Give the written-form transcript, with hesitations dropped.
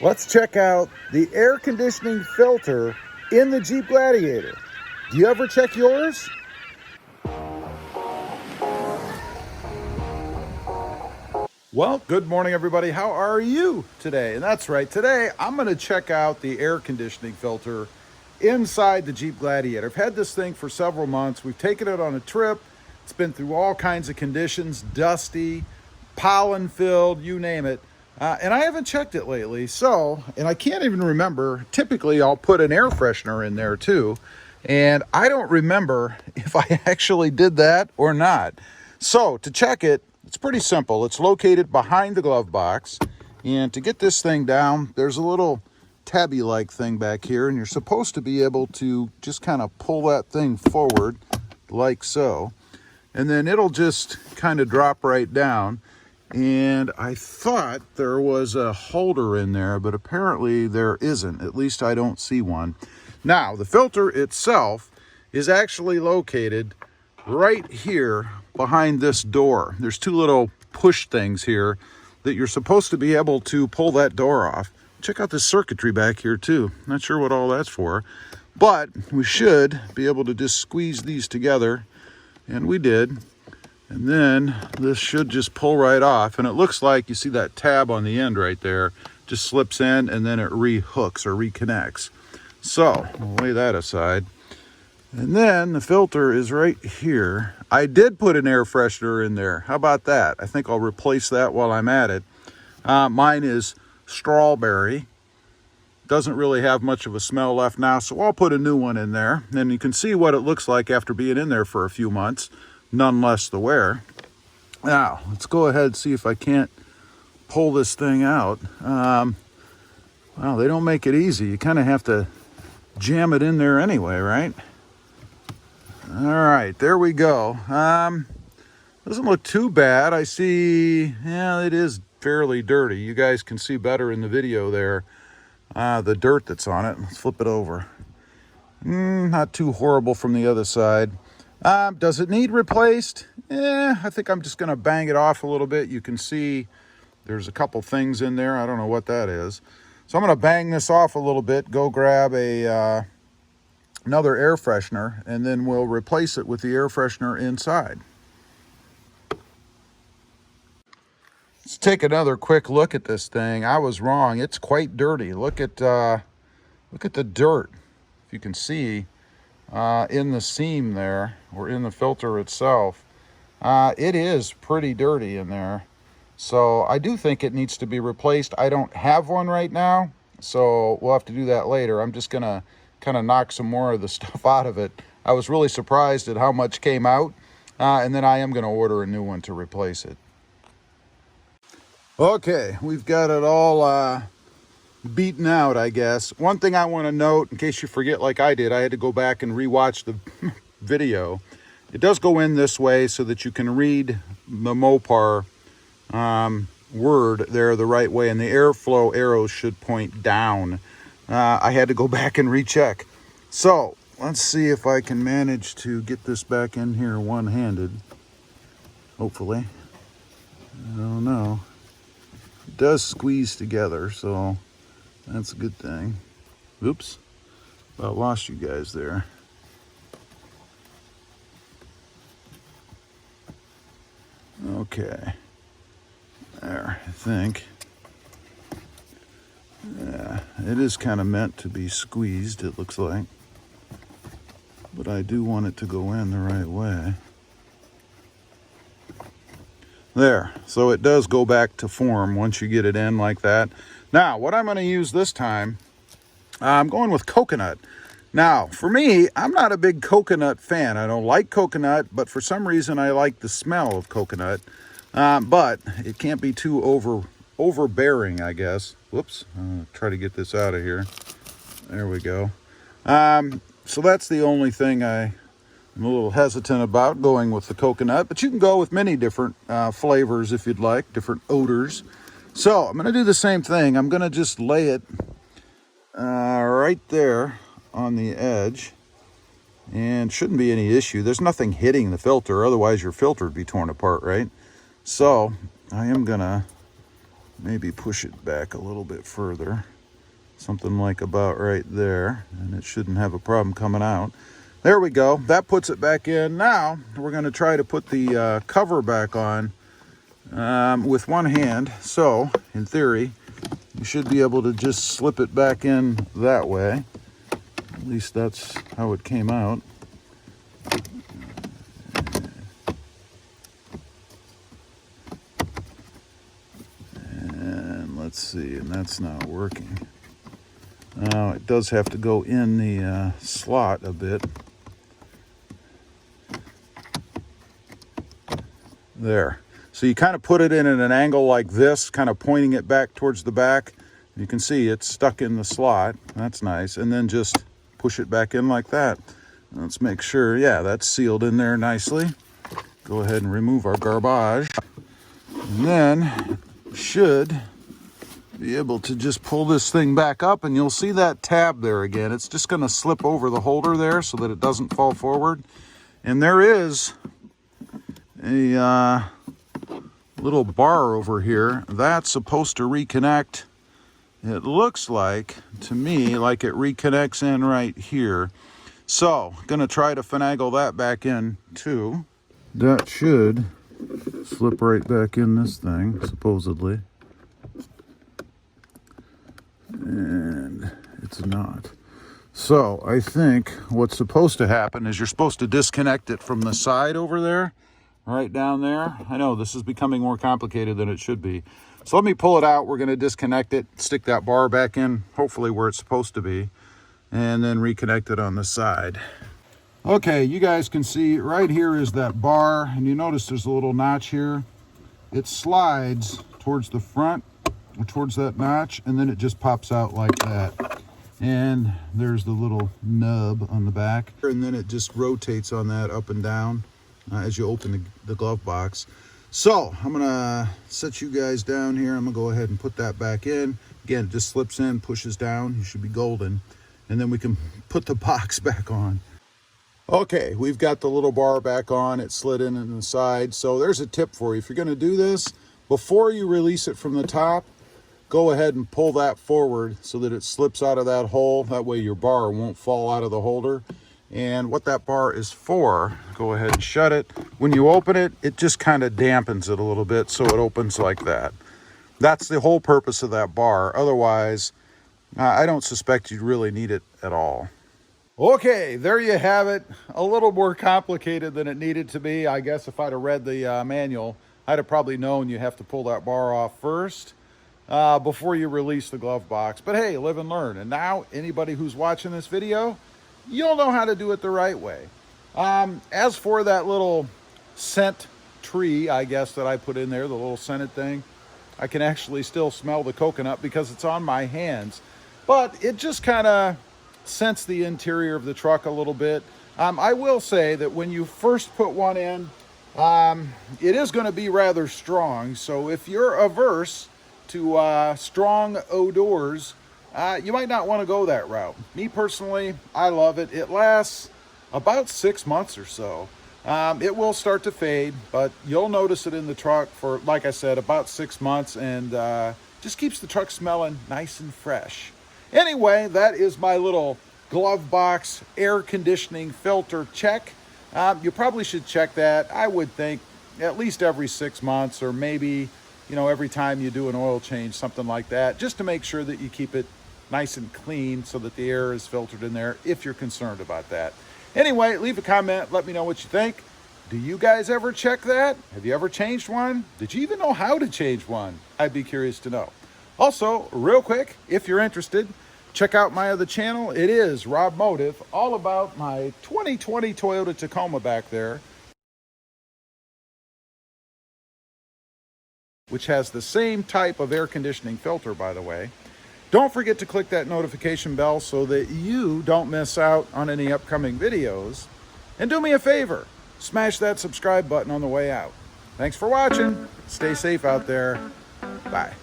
Let's check out the air conditioning filter in the Jeep Gladiator. Do you ever check yours? Well, good morning, everybody. How are you today? And that's right, today I'm going to check out the air conditioning filter inside the Jeep Gladiator. I've had this thing for several months. We've taken it on a trip. It's been through all kinds of conditions, dusty, pollen filled, you name it. And I haven't checked it lately. So, and I can't even remember, typically I'll put an air freshener in there too. And I don't remember if I actually did that or not. So to check it, it's pretty simple. It's located behind the glove box. And to get this thing down, there's a little tabby-like thing back here. And you're supposed to be able to just kind of pull that thing forward like so. And then it'll just kind of drop right down. And I thought there was a holder in there, but apparently there isn't. At least I don't see one. Now, the filter itself is actually located right here behind this door. There's two little push things here that you're supposed to be able to pull that door off. Check out this circuitry back here too. Not sure what all that's for, but we should be able to just squeeze these together, and we did. And then this should just pull right off, and it looks like you see that tab on the end right there just slips in, and then it re-hooks or reconnects. So we'll lay that aside. And then the filter is right here. I did put an air freshener in there. How about that? I think I'll replace that while I'm at it. Mine is strawberry. Doesn't really have much of a smell left now, so I'll put a new one in there. And you can see what it looks like after being in there for a few months. None less the wear. Now, let's go ahead and see if I can't pull this thing out. Well, they don't make it easy. You kind of have to jam it in there anyway, right? All right, there we go. Doesn't look too bad. I see, yeah, it is fairly dirty. You guys can see better in the video there, the dirt that's on it. Let's flip it over. Not too horrible from the other side. Does it need replaced? I think I'm just going to bang it off a little bit. You can see there's a couple things in there. I don't know what that is. So I'm going to bang this off a little bit, go grab a another air freshener, and then we'll replace it with the air freshener inside. Let's take another quick look at this thing. I was wrong. It's quite dirty. Look at the dirt. If you can see in the seam there, or in the filter itself, it is pretty dirty in there. So I do think it needs to be replaced. I don't have one right now, so we'll have to do that later. I'm just gonna kind of knock some more of the stuff out of it. I was really surprised at how much came out, and then I am gonna order a new one to replace it. Okay, we've got it all beaten out, I guess. One thing I want to note, in case you forget like I did, I had to go back and rewatch the video. It does go in this way so that you can read the Mopar word there the right way, and the airflow arrows should point down. I had to go back and recheck. So let's see if I can manage to get this back in here one-handed. Hopefully. I don't know. It does squeeze together, so that's a good thing. Oops, about lost you guys there. Okay, there, I think. Yeah, it is kind of meant to be squeezed, it looks like. But I do want it to go in the right way. There, so it does go back to form once you get it in like that. Now, what I'm going to use this time, I'm going with coconut. Now, for me, I'm not a big coconut fan. I don't like coconut, but for some reason I like the smell of coconut. But it can't be too overbearing, I guess. Whoops, I'll try to get this out of here. There we go. So that's the only thing I'm a little hesitant about, going with the coconut, but you can go with many different flavors if you'd like, different odors. So I'm going to do the same thing. I'm going to just lay it right there on the edge, and shouldn't be any issue. There's nothing hitting the filter, otherwise your filter would be torn apart, right? So I am going to maybe push it back a little bit further. Something like about right there, and it shouldn't have a problem coming out. There we go. That puts it back in. Now we're going to try to put the cover back on with one hand. So in theory, you should be able to just slip it back in that way. At least that's how it came out. And let's see, and that's not working. It does have to go in the slot a bit. There. So you kind of put it in at an angle like this, kind of pointing it back towards the back. You can see it's stuck in the slot. That's nice. And then just push it back in like that. Let's make sure, yeah, that's sealed in there nicely. Go ahead and remove our garbage. And then should be able to just pull this thing back up, and you'll see that tab there again. It's just going to slip over the holder there so that it doesn't fall forward. And there is a little bar over here that's supposed to reconnect. It looks like to me like it reconnects in right here. So gonna try to finagle that back in too. That should slip right back in this thing supposedly, and it's not. So I think what's supposed to happen is you're supposed to disconnect it from the side over there, right down there. I know this is becoming more complicated than it should be. So let me pull it out. We're going to disconnect it, stick that bar back in, hopefully where it's supposed to be, and then reconnect it on the side. Okay, you guys can see right here is that bar, and you notice there's a little notch here. It slides towards the front, or towards that notch, and then it just pops out like that. And there's the little nub on the back, and then it just rotates on that up and down as you open the glove box. So I'm gonna set you guys down here. I'm gonna go ahead and put that back in. Again, it just slips in, pushes down. You should be golden. And then we can put the box back on. Okay, we've got the little bar back on. It slid in the side. So there's a tip for you. If you're gonna do this, before you release it from the top, go ahead and pull that forward so that it slips out of that hole. That way your bar won't fall out of the holder. And what that bar is for, go ahead and shut it. When you open it, it just kind of dampens it a little bit so it opens like that. That's the whole purpose of that bar. Otherwise, I don't suspect you'd really need it at all. Okay, there you have it. A little more complicated than it needed to be. I guess if I'd have read the manual, I'd have probably known you have to pull that bar off first before you release the glove box. But hey, live and learn. And now anybody who's watching this video, you'll know how to do it the right way. As for that little scent tree, I guess, that I put in there, the little scented thing, I can actually still smell the coconut because it's on my hands. But it just kind of scents the interior of the truck a little bit. I will say that when you first put one in, it is going to be rather strong. So if you're averse to strong odors, you might not want to go that route. Me personally, I love it. It lasts about 6 months or so. It will start to fade, but you'll notice it in the truck for, like I said, about 6 months, and just keeps the truck smelling nice and fresh. Anyway, that is my little glove box air conditioning filter check. You probably should check that, I would think, at least every 6 months, or maybe, you know, every time you do an oil change, something like that, just to make sure that you keep it nice and clean so that the air is filtered in there if you're concerned about that. Anyway, leave a comment. Let me know what you think. Do you guys ever check that? Have you ever changed one? Did you even know how to change one? I'd be curious to know. Also, real quick, if you're interested, check out my other channel. It is Rob Motive, all about my 2020 Toyota Tacoma back there, which has the same type of air conditioning filter, by the way. Don't forget to click that notification bell so that you don't miss out on any upcoming videos. And do me a favor, smash that subscribe button on the way out. Thanks for watching. Stay safe out there. Bye.